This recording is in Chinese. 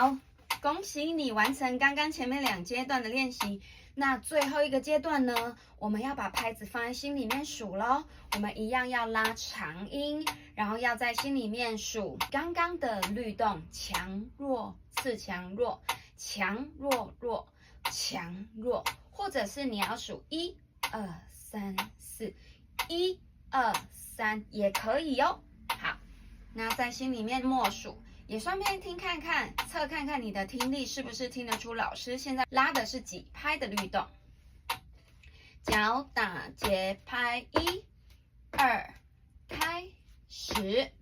好，恭喜你完成刚刚前面2阶段的练习。那最后一个阶段呢，我们要把拍子放在心里面数咯。我们一样要拉长音，然后要在心里面数刚刚的律动，强弱次强弱，强弱弱，强弱，或者是你要数1、2、3、4， 1、2、3也可以哦。好，那在心里面默数。也顺便听看看，测看看你的听力是不是听得出老师现在拉的是几拍的律动。脚打节拍，1、2，开始。